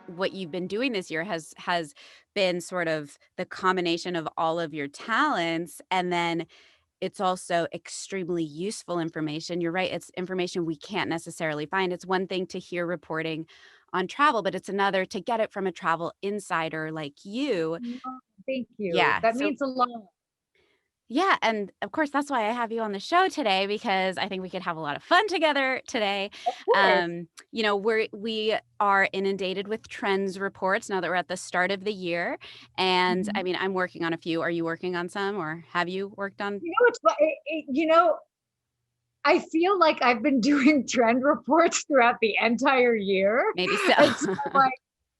what you've been doing this year has been sort of the combination of all of your talents, and then it's also extremely useful information. You're right, it's information we can't necessarily find. It's one thing to hear reporting on travel, but it's another to get it from a travel insider like you. Oh, thank you. Yeah, That so means a lot. yeah, and of course, that's why I have you on the show today because I think we could have a lot of fun together today. Of course. We are inundated with trends reports now that we're at the start of the year, and I Mhm. mean, I'm working on a few. Are you working on some, or have you worked on? It's fu I feel like I've been doing trend reports throughout the entire year. Maybe so. And so, like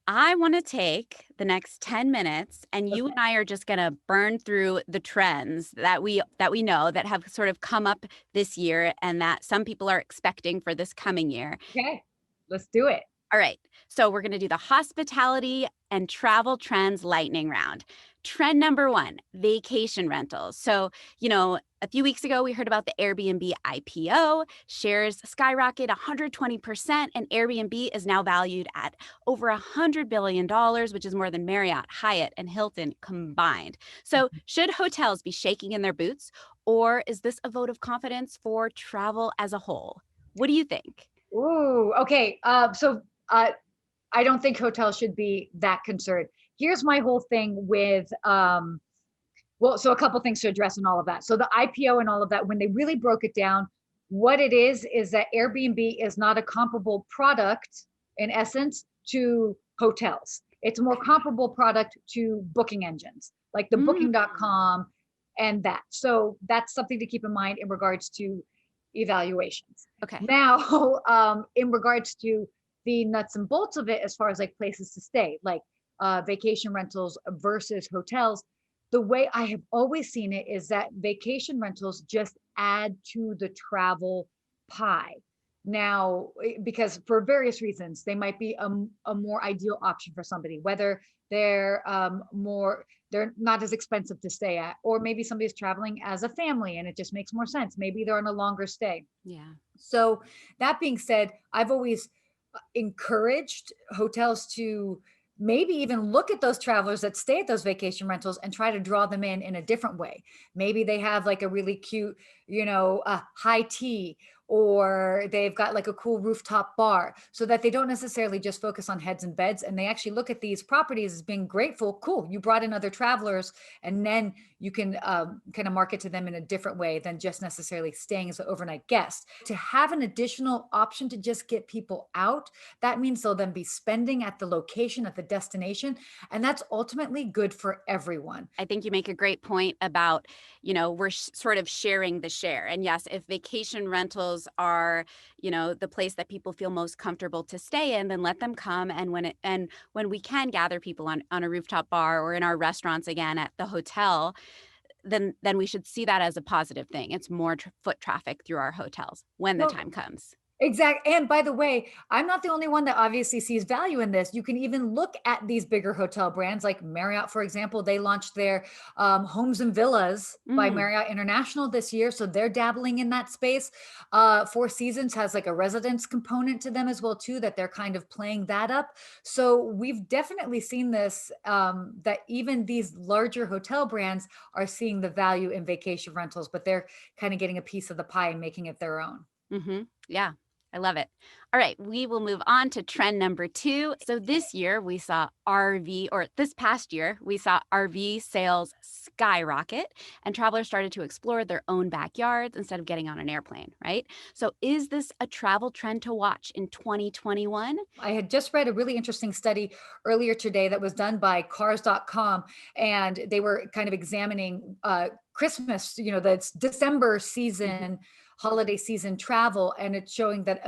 I want to take the next 10 minutes and you okay, and I are just going to burn through the trends that we know that have sort of come up this year and that some people are expecting for this coming year. okay, let's do it. All right. So we're going to do the hospitality and travel trends lightning round. Trend number one, vacation rentals. So, a few weeks ago, we heard about the Airbnb IPO. Shares skyrocket 120%, and Airbnb is now valued at over $100 billion, which is more than Marriott, Hyatt, and Hilton combined. So, should hotels be shaking in their boots, or is this a vote of confidence for travel as a whole? What do you think? Ooh, okay. I don't think hotels should be that concerned. Here's my whole thing with well, so a couple things to address and all of that. So the IPO and all of that, when they really broke it down, what it is that Airbnb is not a comparable product in essence to hotels. It's a more comparable product to booking engines like the Mm, booking.com and that. So that's something to keep in mind in regards to evaluations. okay. Now, in regards to the nuts and bolts of it, as far as like places to stay, like vacation rentals versus hotels, the way I have always seen it is that vacation rentals just add to the travel pie. Now, because for various reasons, they might be a more ideal option for somebody, whether they're not as expensive to stay at, or maybe somebody's traveling as a family and it just makes more sense. Maybe they're on a longer stay. Yeah. So, that being said, I've always encouraged hotels to maybe even look at those travelers that stay at those vacation rentals and try to draw them in a different way. Maybe they have like a really cute, high tea, or they've got like a cool rooftop bar, so that they don't necessarily just focus on heads and beds, and they actually look at these properties as being grateful. Cool, you brought in other travelers, and then you can kind of market to them in a different way than just necessarily staying as an overnight guest. To have an additional option to just get people out, that means they'll then be spending at the location, at the destination, and that's ultimately good for everyone. I think you make a great point about, we're sort of sharing the share. And yes, if vacation rentals are, the place that people feel most comfortable to stay in, then let them come. And when we can gather people on a rooftop bar or in our restaurants again at the hotel, then we should see that as a positive thing. It's more foot traffic through our hotels when the Well, time comes. exact and by the way, I'm not the only one that obviously sees value in this. You can even look at these bigger hotel brands like Marriott, for example. They launched their Homes and Villas by Mm, Marriott International this year, so they're dabbling in that space. Four Seasons has like a residence component to them as well too, that they're kind of playing that up. So we've definitely seen this, that even these larger hotel brands are seeing the value in vacation rentals, but they're kind of getting a piece of the pie and making it their own. yeah. I love it. All right, we will move on to trend number two. So this year we saw RV, or this past year, we saw RV sales skyrocket and travelers started to explore their own backyards instead of getting on an airplane, right? So is this a travel trend to watch in 2021? I had just read a really interesting study earlier today that was done by cars.com, and they were kind of examining Christmas, the December Mhm. season, holiday season travel. And it's showing that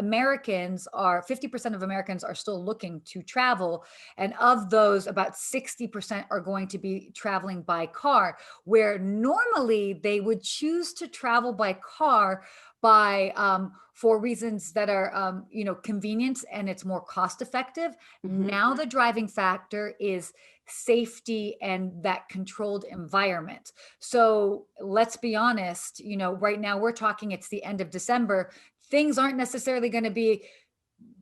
50% of Americans are still looking to travel. And of those, about 60% are going to be traveling by car, where normally they would choose to travel by car by for reasons that are convenience, and it's more cost effective. Mhm. Now the driving factor is safety and that controlled environment. So let's be honest, right now we're talking, it's the end of December. Things aren't necessarily going to be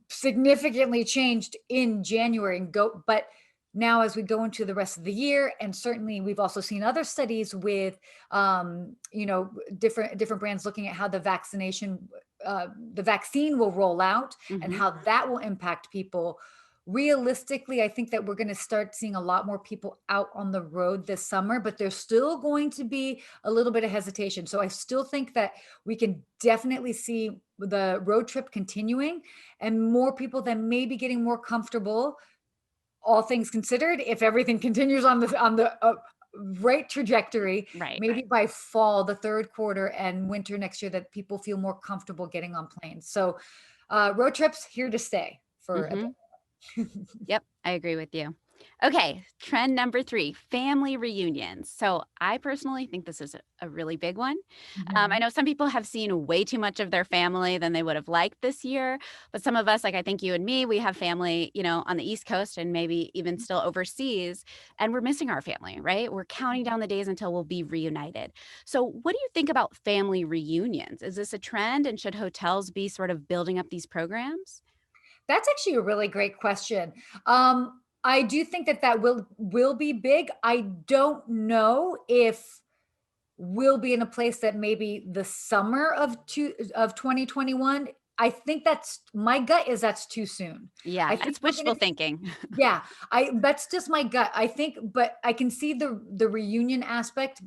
significantly changed in January and go, but now as we go into the rest of the year, and certainly we've also seen other studies with, different brands looking at how the vaccine will roll out and Hmm. how that will impact people. Realistically, I think that we're going to start seeing a lot more people out on the road this summer, but there's still going to be a little bit of hesitation. So I still think that we can definitely see the road trip continuing and more people then maybe getting more comfortable, all things considered, if everything continues on the right trajectory, Right. maybe by fall, the third quarter and winter next year, that people feel more comfortable getting on planes. So road trips here to stay for a Hmm. bit. Yep, I agree with you. Okay, trend number three, family reunions. So I personally think this is a really big one. I Mhm. know some people have seen way too much of their family than they would have liked this year, but some of us, like I think you and me, we have family, on the East Coast and maybe even still overseas, and we're missing our family, right? We're counting down the days until we'll be reunited. So, what do you think about family reunions? Is this a trend, and should hotels be sort of building up these programs? That's actually a really great question. I do think that that will be big. I don't know if we'll be in a place that maybe the summer of 2021. I think that's my gut is that's too soon. Yeah, I think that's we're gonna wishful thinking. yeah, I that's just my gut. I think, but I can see the reunion aspect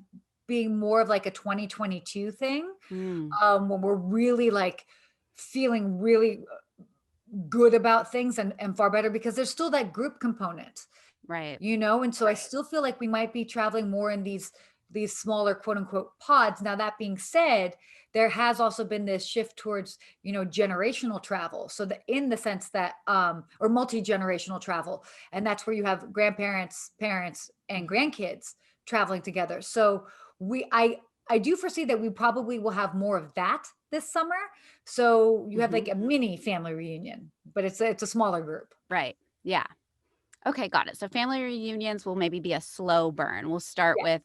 being more of like a 2022 thing, Mm, when we're really like feeling really good about things and far better because there's still that group component, right. and so I still feel like we might be traveling more in these smaller quote unquote pods. Now that being said, there has also been this shift towards generational travel, so that in the sense that or multi-generational travel, and that's where you have grandparents, parents, and grandkids traveling together. So I do foresee that we probably will have more of that this summer. So you have Mhm. like a mini family reunion, but it's a smaller group. Right. Yeah. Okay, got it. So family reunions will maybe be a slow burn. We'll start Yeah. with,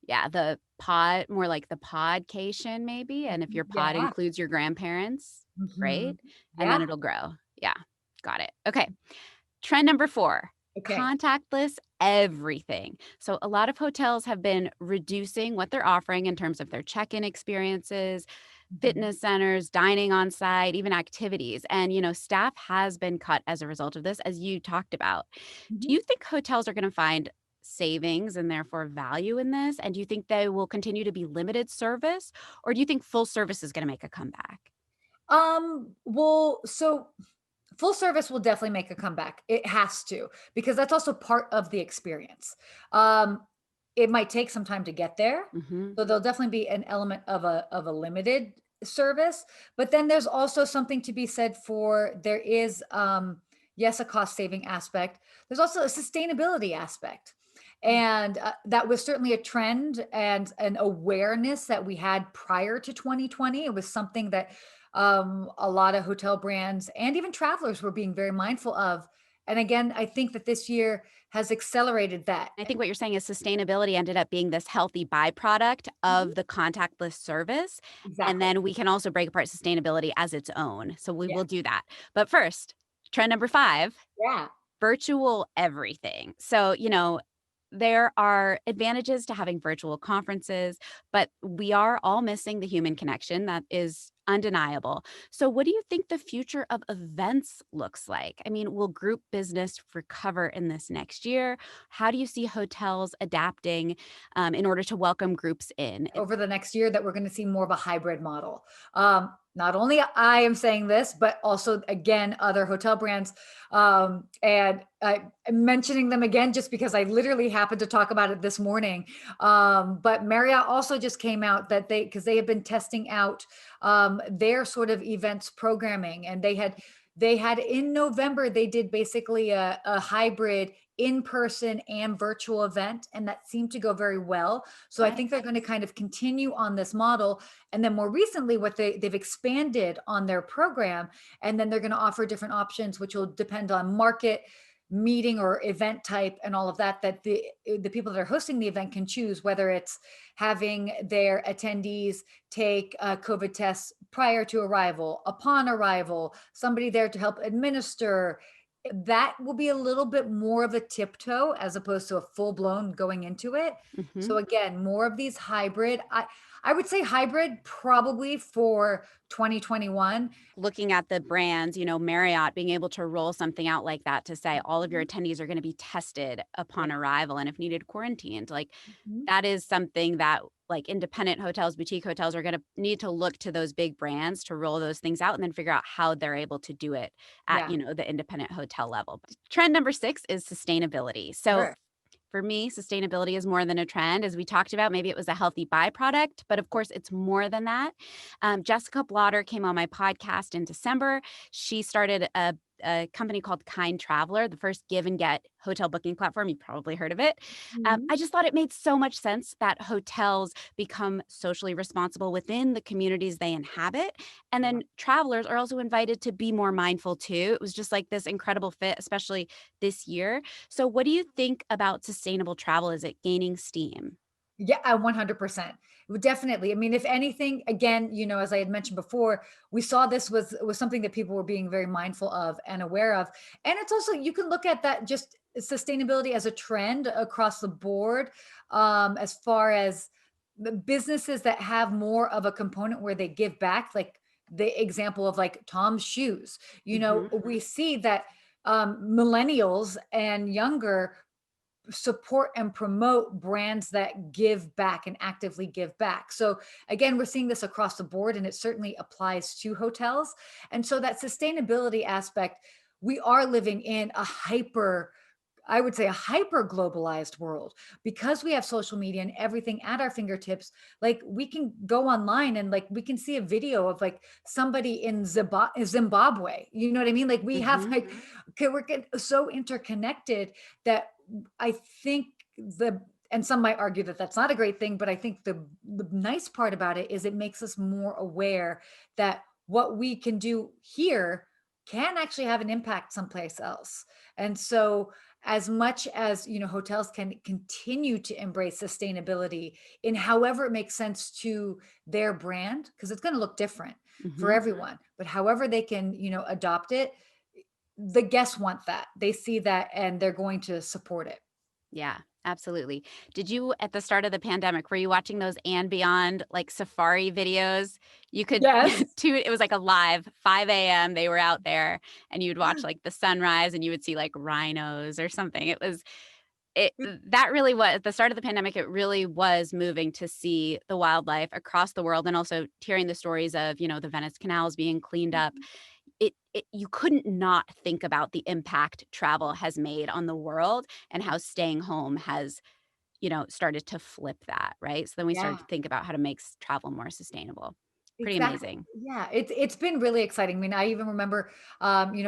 yeah, the pod, more like the podcation maybe. And if your pod Yeah. includes your grandparents, Mhm. great. And then Yeah. it'll grow. Yeah, got it. Okay. Trend number four, Okay. contactless everything. So a lot of hotels have been reducing what they're offering in terms of their check-in experiences, Mhm. fitness centers, dining on site, even activities. And, staff has been cut as a result of this, as you talked about. Do Mhm. you think hotels are going to find savings and therefore value in this? And do you think they will continue to be limited service? Or do you think full service is going to make a comeback? Well, so full service will definitely make a comeback. It has to, because that's also part of the experience. Um, it might take some time to get there. Hmm. So there'll definitely be an element of a limited service, but then there's also something to be said for there is yes, a cost saving aspect. There's also a sustainability aspect. And that was certainly a trend and an awareness that we had prior to 2020. It was something that a lot of hotel brands and even travelers were being very mindful of. And again, I think that this year has accelerated that. I think what you're saying is sustainability ended up being this healthy byproduct Mhm. of the contactless service. And Exactly. then we can also break apart sustainability as its own. So we will Yes. do that. But first, trend number five, Yeah. virtual everything. So, there are advantages to having virtual conferences, but we are all missing the human connection. That is undeniable. So, what do you think the future of events looks like? I mean, will group business recover in this next year? How do you see hotels adapting in order to welcome groups in? Over the next year that we're going to see more of a hybrid model. Not only I am saying this, but also again other hotel brands, and I'm mentioning them again just because I literally happened to talk about it this morning. But Marriott also just came out that because they have been testing out their sort of events programming, and they had in November they did basically a hybrid in-person and virtual event, and that seemed to go very well. So I think they're going to kind of continue on this model. And then more recently, what they've expanded on their program, and then they're going to offer different options, which will depend on market. meeting or event type and all of that, that the people that are hosting the event can choose whether it's having their attendees take COVID tests prior to arrival, upon arrival, somebody there to help administer. That will be a little bit more of a tiptoe as opposed to a full blown going into it. Mhm. So again, more of these hybrid. I would say hybrid probably for 2021. Looking at the brands, Marriott being able to roll something out like that to say all of your Mhm, attendees are going to be tested yeah, upon arrival and if needed quarantined. Like mhm, that is something that like independent hotels, boutique hotels are going to need to look to those big brands to roll those things out and then figure out how they're able to do it at, yeah, the independent hotel level. Trend number 6 is sustainability. So sure. for me, sustainability is more than a trend. As we talked about, maybe it was a healthy byproduct, but of course, it's more than that. Jessica Blotter came on my podcast in December. She started a company called Kind Traveler, the first give and get hotel booking platform. You probably heard of it. Mhm, I just thought it made so much sense that hotels become socially responsible within the communities they inhabit. And yeah. then travelers are also invited to be more mindful too. It was just like this incredible fit, especially this year. So, what do you think about sustainable travel? Is it gaining steam? Yeah, I 100%. Would definitely. I mean, if anything, again, as I had mentioned before, we saw this was something that people were being very mindful of and aware of. And it's also you can look at that just sustainability as a trend across the board, as far as the businesses that have more of a component where they give back, like the example of like Tom's shoes. Mhm. We see that millennials and younger support and promote brands that give back and actively give back. So again, we're seeing this across the board and it certainly applies to hotels. And so that sustainability aspect, we are living in a hyper, I would say a hyper globalized world because we have social media and everything at our fingertips. Like we can go online and like we can see a video of like somebody in Zimbabwe. You know what I mean? Like we have Mhm. like, okay, so interconnected that I think and some might argue that that's not a great thing, but I think the nice part about it is it makes us more aware that what we can do here can actually have an impact someplace else. And so as much as hotels can continue to embrace sustainability in however it makes sense to their brand, because it's going to look different for Mhm. everyone, but however they can adopt it, the guests want that, they see that, and they're going to support it. Yeah, absolutely. Did you at the start of the pandemic, were you watching those and beyond like safari videos? You could Yes. it was like a live 5 a.m. They were out there and you'd watch like the sunrise and you would see like rhinos or something. It that really was at the start of the pandemic, it really was moving to see the wildlife across the world and also hearing the stories of, the Venice canals being cleaned up. It you couldn't not think about the impact travel has made on the world and how staying home has, started to flip that, right? So then we started Yeah. to think about how to make travel more sustainable. Pretty Exactly. amazing. Yeah, it's been really exciting. I mean, I even remember,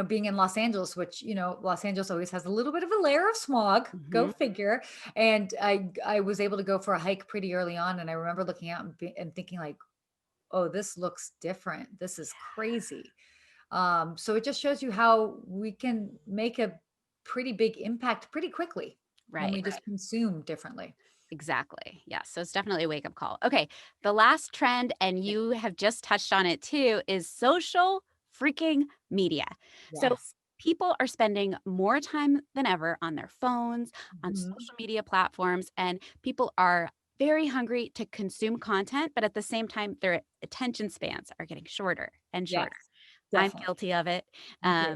being in Los Angeles, which Los Angeles always has a little bit of a layer of smog. Go Mhm. figure. And I was able to go for a hike pretty early on, and I remember looking out and thinking like, oh, this looks different. This is crazy. So it just shows you how we can make a pretty big impact pretty quickly when we Right. just consume differently. Exactly. Yeah. So it's definitely a wake up call. Okay. The last trend, and you have just touched on it too, is social freaking media. So Yes. people are spending more time than ever on their phones, on Mhm. social media platforms, and people are very hungry to consume content, but at the same time, their attention spans are getting shorter and Yes, shorter. I'm definitely. guilty of it. Me too.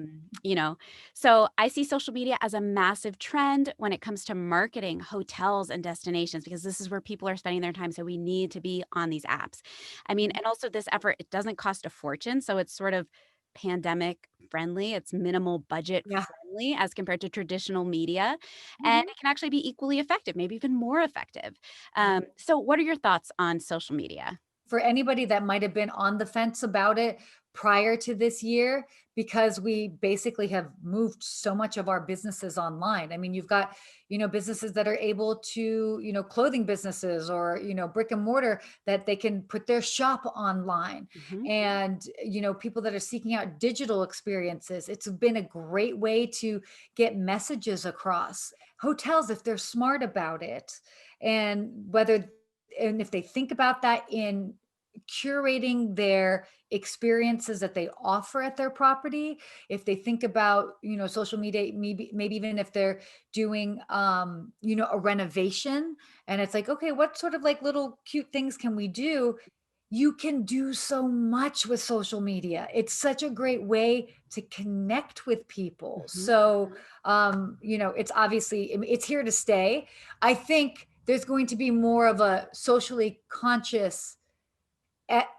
So I see social media as a massive trend when it comes to marketing hotels and destinations because this is where people are spending their time. So we need to be on these apps. I mean, Mhm. and also this effort, it doesn't cost a fortune. So it's sort of pandemic friendly. It's minimal budget Yeah. friendly as compared to traditional media. And Mhm. it can actually be equally effective, maybe even more effective. Yeah. So, what are your thoughts on social media? For anybody that might have been on the fence about it, prior to this year because we basically have moved so much of our businesses online. I mean, you've got, businesses that are able to, clothing businesses or, brick and mortar that they can put their shop online. Mhm. And, people that are seeking out digital experiences. It's been a great way to get messages across. Hotels, if they're smart about it, and if they think about that in curating their experiences that they offer at their property, if they think about, social media, maybe even if they're doing, a renovation, and it's like, okay, what sort of like little cute things can we do? You can do so much with social media. It's such a great way to connect with people. Mhm. So, it's obviously, I mean, it's here to stay. I think there's going to be more of a socially conscious a-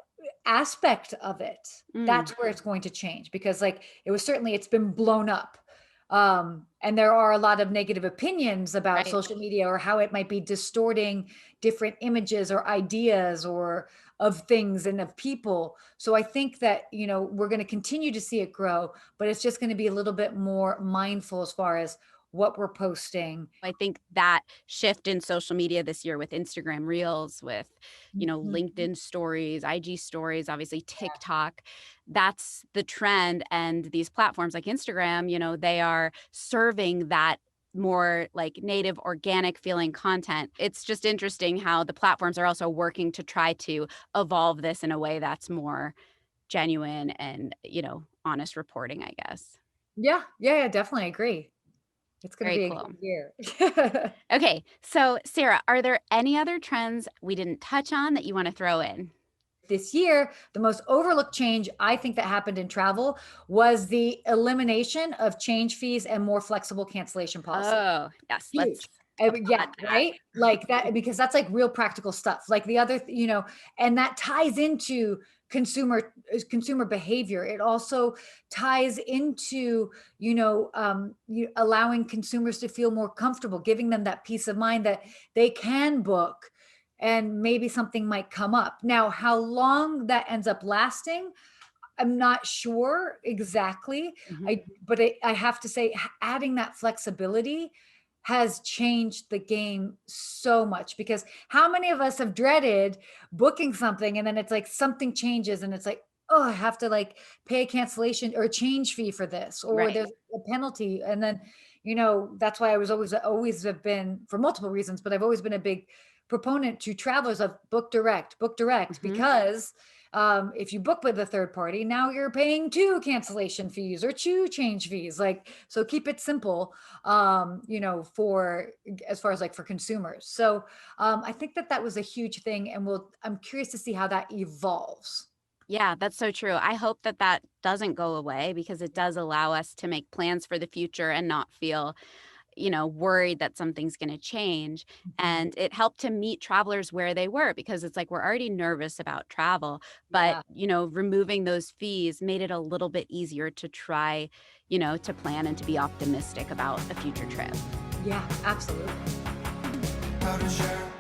aspect of it. Mm, That's where it's going to change because like it's been blown up. And there are a lot of negative opinions about right. social media or how it might be distorting different images or ideas or of things and of people. So I think that, we're going to continue to see it grow, but it's just going to be a little bit more mindful as far as what we're posting. I think that shift in social media this year with Instagram Reels, with, Mhm. LinkedIn stories, IG stories, obviously TikTok, that's the trend. And these platforms like Instagram, they are serving that more like native, organic feeling content. It's just interesting how the platforms are also working to try to evolve this in a way that's more genuine and, honest reporting, I guess. Yeah, yeah, yeah, definitely agree. It's going to Very be a cool. good year. Okay, so Sarah, are there any other trends we didn't touch on that you want to throw in? This year, the most overlooked change I think that happened in travel was the elimination of change fees and more flexible cancellation policy. Oh, yes, let's Huge. Yeah, applaud that. right? Like that, because that's like real practical stuff. Like the other, and that ties into consumer behavior. It also ties into, allowing consumers to feel more comfortable, giving them that peace of mind that they can book and maybe something might come up. Now, how long that ends up lasting, I'm not sure exactly. Mhm. But I have to say, adding that flexibility has changed the game so much because how many of us have dreaded booking something and then it's like something changes and it's like, oh, I have to like pay a cancellation or a change fee for this, or Right. there's a penalty. And then, that's why I was always have been, for multiple reasons, but I've always been a big proponent to travelers of book direct, Mhm. because if you book with a third party, now you're paying two cancellation fees or two change fees. Like, so keep it simple, for as far as like for consumers. So I think that was a huge thing, and I'm curious to see how that evolves. Yeah, that's so true. I hope that that doesn't go away because it does allow us to make plans for the future and not feel, worried that something's going to change. Mhm. And it helped to meet travelers where they were because it's like we're already nervous about travel, but, Yeah, removing those fees made it a little bit easier to try, to plan and to be optimistic about a future trip. yeah, absolutely. How to share